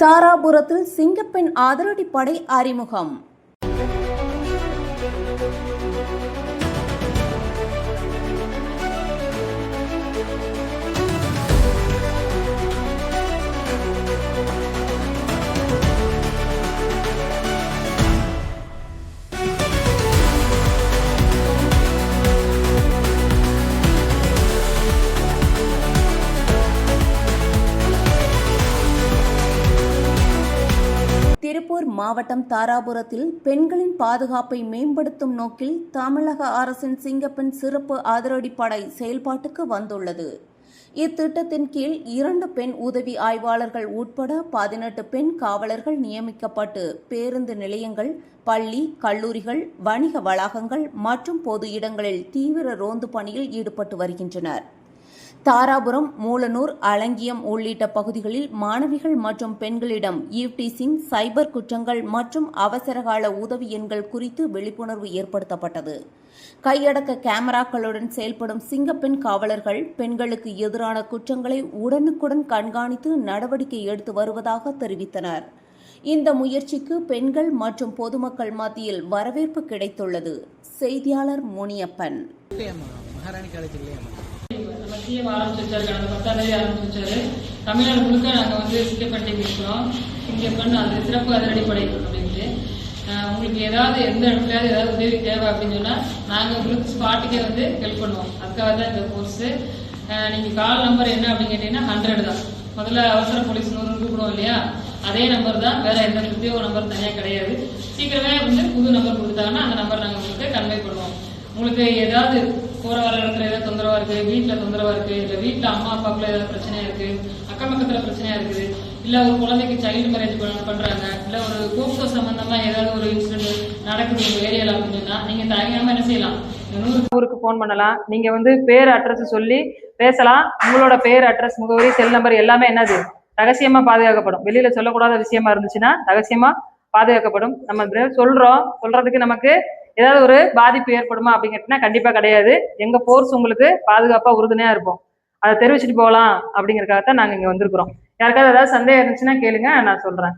தாராபுரத்தில் சிங்கப்பெண் அதிரடிப்படை அறிமுகம். திருப்பூர் மாவட்டம் தாராபுரத்தில் பெண்களின் பாதுகாப்பை மேம்படுத்தும் நோக்கில் தமிழக அரசின் சிங்கப்பெண் சிறப்பு அதிரடிப்படை செயல்பாட்டுக்கு வந்துள்ளது. இத்திட்டத்தின் கீழ் 2 பெண் உதவி ஆய்வாளர்கள் உட்பட 18 பெண் காவலர்கள் நியமிக்கப்பட்டு பேருந்து நிலையங்கள், பள்ளி, கல்லூரிகள், வணிக வளாகங்கள் மற்றும் பொது இடங்களில் தீவிர ரோந்து பணியில் ஈடுபட்டு வருகின்றனர். தாராபுரம், மூலனூர், அலங்கியம் உள்ளிட்ட பகுதிகளில் மாணவிகள் மற்றும் பெண்களிடம் ஈவ்டீசிங், சைபர் குற்றங்கள் மற்றும் அவசரகால உதவி எண்கள் குறித்து விழிப்புணர்வு ஏற்படுத்தப்பட்டது. கையடக்க கேமராக்களுடன் செயல்படும் சிங்கப்பெண் காவலர்கள் பெண்களுக்கு எதிரான குற்றங்களை உடனுக்குடன் கண்காணித்து நடவடிக்கை எடுத்து வருவதாக தெரிவித்தனர். இந்த முயற்சிக்கு பெண்கள் மற்றும் பொதுமக்கள் மத்தியில் வரவேற்பு கிடைத்துள்ளது. செய்தியாளர் முனியப்பன். நம்ம சிஎம் ஆரம்பிச்சு வச்சாரு, கடந்த 10ஆம் தேதி ஆரம்பிச்சு வச்சாரு. தமிழ்நாடு முழுக்க நாங்கள் வந்து சிங்கப்பெண் டீம் இருக்கிறோம். சிங்கப்பெண் அது சிறப்பு அதிரடிப்படை அப்படின்ட்டு. உங்களுக்கு ஏதாவது எந்த இடத்துலயாவது ஏதாவது உதவி தேவை அப்படின்னு சொன்னால் நாங்கள் உங்களுக்கு ஸ்பாட்டுக்கே வந்து ஹெல்ப் பண்ணுவோம். அதுக்காக தான் இந்த கோர்ஸு. நீங்கள் கால் நம்பர் என்ன அப்படின்னு கேட்டீங்கன்னா 100 தான். முதல்ல அவசர போலீஸ் 100 கூப்பிடுவோம் இல்லையா, அதே நம்பர் தான், வேற எந்த பிரத்யேக நம்பர் தனியாக கிடையாது. சீக்கிரமே வந்து புது நம்பர் கொடுத்தாங்கன்னா அந்த நம்பர் நாங்கள் உங்களுக்கு கன்வே பண்ணுவோம். உங்களுக்கு ஏதாவது போற வர இடத்துல ஏதாவது தொந்தரவா இருக்கு, வீட்டுல தொந்தரவா இருக்கு, இல்ல வீட்டுல அம்மா அப்பாக்குள்ள ஏதாவது பிரச்சனையா இருக்கு, அக்கம் பக்கத்துல பிரச்சனையா இருக்குது, இல்ல ஒரு குழந்தைக்கு சைல்டு மேரேஜ் பண்றாங்க, இல்ல ஒரு போக்சோ சம்பந்தமா ஏதாவது ஒரு இன்சிடென்ட் நடக்குது உங்க ஏரியால அப்படின்னா நீங்க தயங்காம என்ன செய்யலாம், 100 ஊருக்கு போன் பண்ணலாம். நீங்க வந்து பேர் அட்ரஸ் சொல்லி பேசலாம். உங்களோட பேர், அட்ரஸ், முகவரி, செல் நம்பர் எல்லாமே என்னது ரகசியமா பாதுகாக்கப்படும். வெளியில சொல்லக்கூடாத விஷயமா இருந்துச்சுன்னா ரகசியமா பாதுகாக்கப்படும். நம்ம சொல்றதுக்கு நமக்கு ஏதாவது ஒரு பாதிப்பு ஏற்படுமா அப்படிங்கிறதுனா கண்டிப்பா கிடையாது. எங்க போர்ஸ் உங்களுக்கு பாதுகாப்பா உறுதுணையா இருப்போம். அதை தெரிவிச்சுட்டு போகலாம் அப்படிங்கறதுக்காகத்தான் நாங்க இங்க வந்திருக்கிறோம். யாருக்காவது ஏதாவது சந்தேகம் இருந்துச்சுன்னா கேளுங்க, நான் சொல்றேன்.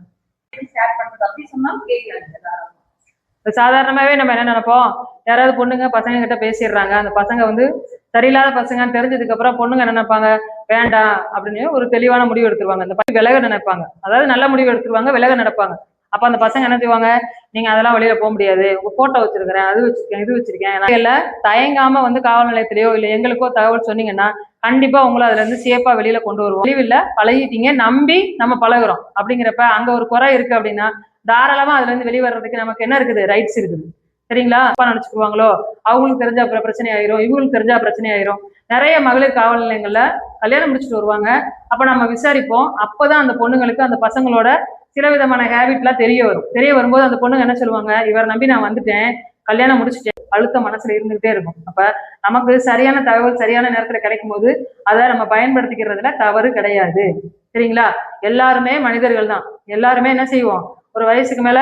சாதாரணமாவே நம்ம என்ன நினைப்போம், யாராவது பொண்ணுங்க பசங்க கிட்ட பேசிடுறாங்க, அந்த பசங்க வந்து சரியில்லாத பசங்கன்னு தெரிஞ்சதுக்கு அப்புறம் பொண்ணுங்க என்ன நினைப்பாங்க, வேண்டாம் அப்படின்னு ஒரு தெளிவான முடிவு எடுத்துருவாங்க. அந்த பையன் விலக நினைப்பாங்க, அதாவது நல்ல முடிவு எடுத்துருவாங்க, விலக நடப்பாங்க. அப்ப அந்த பசங்க என்ன செய்வாங்க, நீங்க அதெல்லாம் வெளியில போக முடியாது, உங்க போட்டோ வச்சிருக்கிறேன், அது வச்சிருக்கேன், இது வச்சிருக்கேன், இல்ல தயங்காம வந்து காவல் நிலையத்திலேயோ இல்ல எங்களுக்கோ தகவல் சொன்னீங்கன்னா கண்டிப்பா உங்களை அதுல இருந்து சேஃபா வெளியில கொண்டு வருவோம். தெளிவில்ல பழகிட்டீங்க, நம்பி நம்ம பழகுறோம் அப்படிங்கிறப்ப அங்க ஒரு குறை இருக்கு அப்படின்னா தாராளமா அதுல இருந்து வெளிவரதுக்கு நமக்கு என்ன இருக்குது, ரைட்ஸ் இருக்குது. சரிங்களா? அப்பா நினைச்சுக்குவாங்களோ, அவங்களுக்கு தெரிஞ்சா பிரச்சனை ஆயிரும், இவங்களுக்கு தெரிஞ்சா பிரச்சனை ஆயிரும். நிறைய மகளிர் காவல் நிலையங்கள்ல கல்யாணம் முடிச்சுட்டு வருவாங்க. அப்ப நம்ம விசாரிப்போம். அப்பதான் அந்த பொண்ணுங்களுக்கு அந்த பசங்களோட சில விதமான ஹேபிட்லாம் தெரிய வரும். தெரிய வரும்போது அந்த பொண்ணுங்க என்ன சொல்லுவாங்க, இவரை நம்பி நான் வந்துட்டேன், கல்யாணம் முடிச்சுட்டேன், அழுத்த மனசுல இருந்துகிட்டே இருக்கும். அப்ப நமக்கு சரியான தகவல் சரியான நேரத்துல கிடைக்கும் போது அதை நம்ம பயன்படுத்திக்கிறதுல தவறு கிடையாது. சரிங்களா? எல்லாருமே மனிதர்கள் தான். எல்லாருமே என்ன செய்வோம், ஒரு வயசுக்கு மேல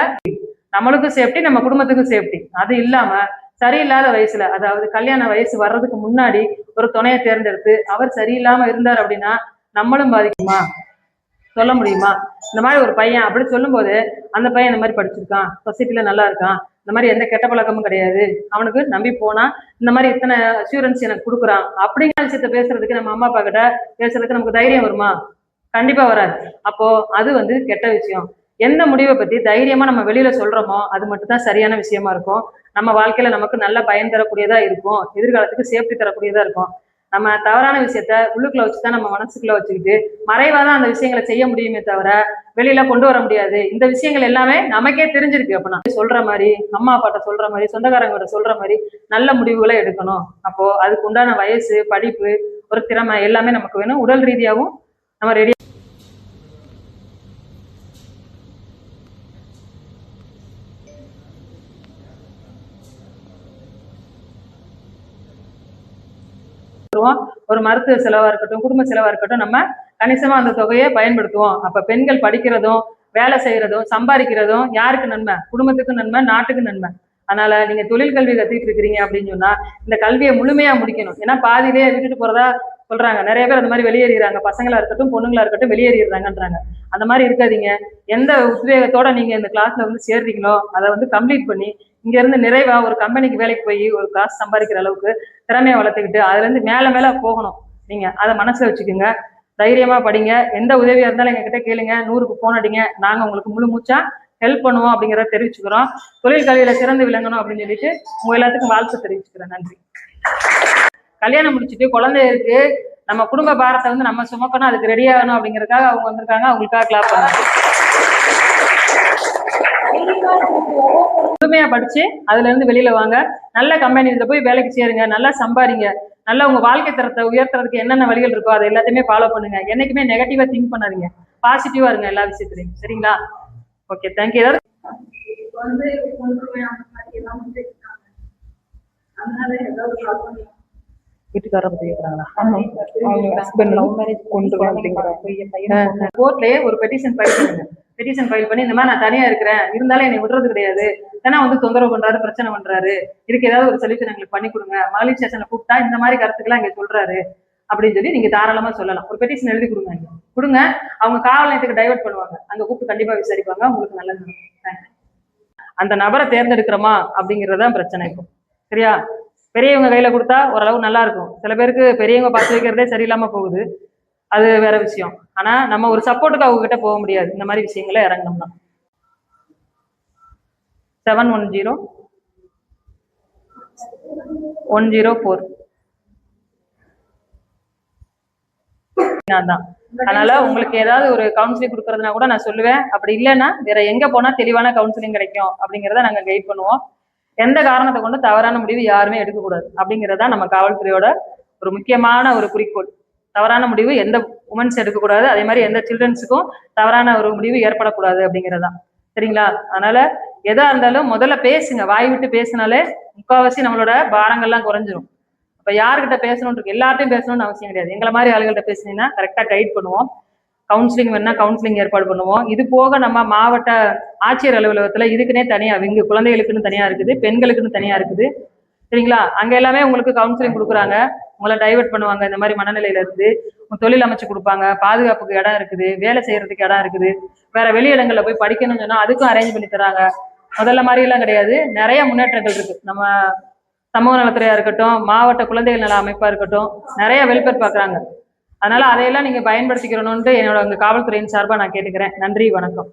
நம்மளுக்கும் சேஃப்டி, நம்ம குடும்பத்துக்கும் சேஃப்டி. அது இல்லாம சரியில்லாத வயசுல, அதாவது கல்யாண வயசு வர்றதுக்கு முன்னாடி ஒரு துணையை தேர்ந்தெடுத்து அவர் சரியில்லாம இருந்தார் அப்படின்னா நம்மளும் பாதிக்குமா, சொல்ல முடியுமா? இந்த மாதிரி ஒரு பையன் அப்படி சொல்லும் போது அந்த பையன் இந்த மாதிரி படிச்சிருக்கான், சொசைட்டில நல்லா இருக்கான், இந்த மாதிரி எந்த கெட்ட பழக்கமும் கிடையாது, அவனுக்கு நம்பி போனா இந்த மாதிரி இத்தனை அஷூரன்ஸ் எனக்கு கொடுக்குறான் அப்படிங்கிற விஷயத்த பேசுறதுக்கு நம்ம அம்மா அப்பா கிட்ட பேசுறதுக்கு நமக்கு தைரியம் வருமா? கண்டிப்பா வராது. அப்போ அது வந்து கெட்ட விஷயம். எந்த முடிவை பத்தி தைரியமா நம்ம வெளியில சொல்றோமோ அது மட்டும் தான் சரியான விஷயமா இருக்கும். நம்ம வாழ்க்கையில நமக்கு நல்ல பயன் தரக்கூடியதா இருக்கும், எதிர்காலத்துக்கு சேஃப்டி தரக்கூடியதா இருக்கும். நம்ம தவறான விஷயத்த உள்ளுக்குள்ள வச்சுதான் நம்ம மனசுக்குள்ள வச்சுக்கிட்டு மறைவாதான் அந்த விஷயங்களை செய்ய முடியுமே தவிர வெளியில கொண்டு வர முடியாது. இந்த விஷயங்கள் எல்லாமே நமக்கே தெரிஞ்சிருக்கு. அப்ப நான் சொல்ற மாதிரி, அம்மா அப்பாட்ட சொல்ற மாதிரி, சொந்தக்காரங்கிட்ட சொல்ற மாதிரி நல்ல முடிவுகளை எடுக்கணும். அப்போ அதுக்கு உண்டான வயசு, படிப்பு, ஒரு திறமை எல்லாமே நமக்கு வேணும். உடல் ரீதியாகவும் நம்ம ரெடி ஒரு மருத்துவ செலவா இருக்கட்டும், குடும்ப செலவா இருக்கட்டும், நம்ம கணிசமா அந்த தொகையை பயன்படுத்துவோம். அப்ப பெண்கள் படிக்கிறதும் வேலை செய்யறதும் சம்பாதிக்கிறதும் யாருக்கு நன்மை, குடும்பத்துக்கு நன்மை, நாட்டுக்கு நன்மை. அதனால நீங்க தொழில் கல்வி கத்துக்கிட்டு இருக்கிறீங்க அப்படின்னு சொன்னா இந்த கல்வியை முழுமையா முடிக்கணும். ஏன்னா பாதியிலேயே விட்டுட்டு போறதா சொல்றாங்க. நிறைய பேர் அந்த மாதிரி வெளியேறாங்க, பசங்களா இருக்கட்டும் பொண்ணுங்களா இருக்கட்டும் வெளியேறாங்கன்றாங்க. அந்த மாதிரி இருக்காதீங்க. எந்த உத்வேகத்தோட நீங்க இந்த கிளாஸ்ல வந்து சேர்றீங்களோ அதை வந்து கம்ப்ளீட் பண்ணி இங்க இருந்து நிறைவா ஒரு கம்பெனிக்கு வேலைக்கு போய் ஒரு காசு சம்பாதிக்கிற அளவுக்கு திறமையை வளர்த்துக்கிட்டு அதுல இருந்து மேல மேல போகணும். நீங்க அதை மனசுல வச்சுக்கோங்க. தைரியமா படிங்க. எந்த உதவியா இருந்தாலும் எங்ககிட்ட கேளுங்க. 100க்கு போன் அடிங்க. நாங்க உங்களுக்கு முழு மூச்சா ஹெல்ப் பண்ணுவோம் அப்படிங்கிறத தெரிவிச்சுக்கிறோம். தொழில் கல்வியில சிறந்து விளங்கணும் அப்படின்னு சொல்லிட்டு உங்க எல்லாத்துக்கும் வாழ்த்து தெரிவிச்சுக்கிறேன். நன்றி. கல்யாணம் முடிச்சுட்டு குழந்தை இருக்கு, நம்ம குடும்ப பாரத்தை வந்து நம்ம சுமக்கணும், அதுக்கு ரெடி ஆகணும் அப்படிங்கறதுக்காக அவங்க வந்திருக்காங்க. அவங்களுக்காக கிளாப் பண்ணுங்க. முழுமையா படிச்சு அதுல இருந்து வெளியில வாங்க. நல்ல கம்பெனில போய் வேலைக்கு சேருங்க. நல்லா சம்பாதிங்க. நல்லா உங்க வாழ்க்கை தரத்தை உயர்த்துறதுக்கு என்னென்ன வழிகள் இருக்கோ அதை எல்லாத்தையுமே ஃபாலோ பண்ணுங்க. என்னைக்குமே நெகட்டிவா திங்க் பண்ணாதீங்க. பாசிட்டிவா இருங்க எல்லா விஷயத்துலையும். சரிங்களா? Okay, thank you. ஏதாவது வீட்டுக்காரரை பத்தி கேட்கறாங்களா? கோர்ட்லயே ஒரு பெட்டிஷன் ஃபைல் பண்ணுங்க. பெட்டிஷன் ஃபைல் பண்ணி இந்த மாதிரி நான் தனியா இருக்கிறேன், இருந்தாலும் என்னை விடுறது கிடையாது, ஏன்னா வந்து தொந்தரவு பண்றாரு, பிரச்சனை பண்றாரு, இதுக்கு ஏதாவது ஒரு சொல்யூஷன் எங்களுக்கு பண்ணி கொடுங்க, மகளிர் ஸ்டேஷன்ல கூப்பிட்டா இந்த மாதிரி கருத்துக்கெல்லாம் இங்க சொல்றாரு அப்படின்னு சொல்லி நீங்க தாராளமா சொல்லலாம். ஒரு பெட்டிஷன் எழுதி கொடுங்க. இங்க கொடுங்க. அவங்க காவல் நிலையத்துக்கு டைவர்ட் பண்ணுவாங்க. அங்க கூப்பிட்டு கண்டிப்பா விசாரிப்பாங்க. உங்களுக்கு நல்லது நடக்கும். அந்த நபரை தேர்ந்தெடுக்கிறோமா அப்படிங்கறதுதான் பிரச்சனை இப்போ. சரியா? பெரியவங்க கையில கொடுத்தா ஓரளவு நல்லா இருக்கும். சில பேருக்கு பெரியவங்க பார்த்து வைக்கிறதே சரியில்லாம போகுது, அது வேற விஷயம். ஆனா நம்ம ஒரு சப்போர்ட்டுக்கு அவங்க கிட்ட போக முடியாது இந்த மாதிரி விஷயங்களை இறங்கணும்னா. 710-104 நான் தான். அதனால உங்களுக்கு ஏதாவது ஒரு கவுன்சிலிங் கொடுக்கறதுனா கூட நான் சொல்லுவேன். அப்படி இல்லைன்னா வேற எங்க போனா தெளிவான கவுன்சிலிங் கிடைக்கும் அப்படிங்கிறத நாங்க கைட் பண்ணுவோம். எந்த காரணத்தை கொண்டு தவறான முடிவு யாருமே எடுக்கக்கூடாது அப்படிங்கிறதா நம்ம காவல்துறையோட ஒரு முக்கியமான ஒரு குறிக்கோள். தவறான முடிவு எந்த உமன்ஸ் எடுக்கக்கூடாது, அதே மாதிரி எந்த சில்ட்ரன்ஸுக்கும் தவறான ஒரு முடிவு ஏற்படக்கூடாது அப்படிங்கிறதான். சரிங்களா? அதனால எதா இருந்தாலும் முதல்ல பேசுங்க. வாய் விட்டு பேசினாலே முக்கால்வாசி நம்மளோட பாரங்கள்லாம் குறைஞ்சிரும். இப்ப யாருக்கிட்ட பேசணும்னு இருக்கு, எல்லார்ட்டையும் பேசணும்னு அவசியம் கிடையாது. எங்களை மாதிரி ஆளுகள்கிட்ட பேசினீங்கன்னா கரெக்டா கைட் பண்ணுவோம். கவுன்சிலிங் வேணா கவுன்சிலிங் ஏற்பாடு பண்ணுவோம். இது போக நம்ம மாவட்ட ஆட்சியர் அலுவலகத்துல இதுக்குன்னே தனியா விங்கு, குழந்தைகளுக்குன்னு தனியா இருக்குது, பெண்களுக்குன்னு தனியா இருக்குது. சரிங்களா? அங்க எல்லாமே உங்களுக்கு கவுன்சிலிங் கொடுக்குறாங்க. உங்களை டைவர்ட் பண்ணுவாங்க. இந்த மாதிரி மனநிலையில இருந்து தொழில் அமைச்சு கொடுப்பாங்க. பாதுகாப்புக்கு இடம் இருக்குது, வேலை செய்யறதுக்கு இடம் இருக்குது. வேற வெளி இடங்கள்ல போய் படிக்கணும்னு சொன்னா அதுக்கும் அரேஞ்ச் பண்ணி தராங்க. முதல்ல மாதிரி எல்லாம் கிடையாது. நிறைய முன்னேற்றங்கள் இருக்கு. நம்ம சமூக நலத்துறையா இருக்கட்டும், மாவட்ட குழந்தைகள் நல அமைப்பா இருக்கட்டும், நிறைய வெல்ஃபேர் பாக்குறாங்க. அதனால அதையெல்லாம் நீங்க பயன்படுத்திக்கிறணும்னு என்னோட காவல்துறையின் சார்பா நான் கேட்டுக்கிறேன். நன்றி, வணக்கம்.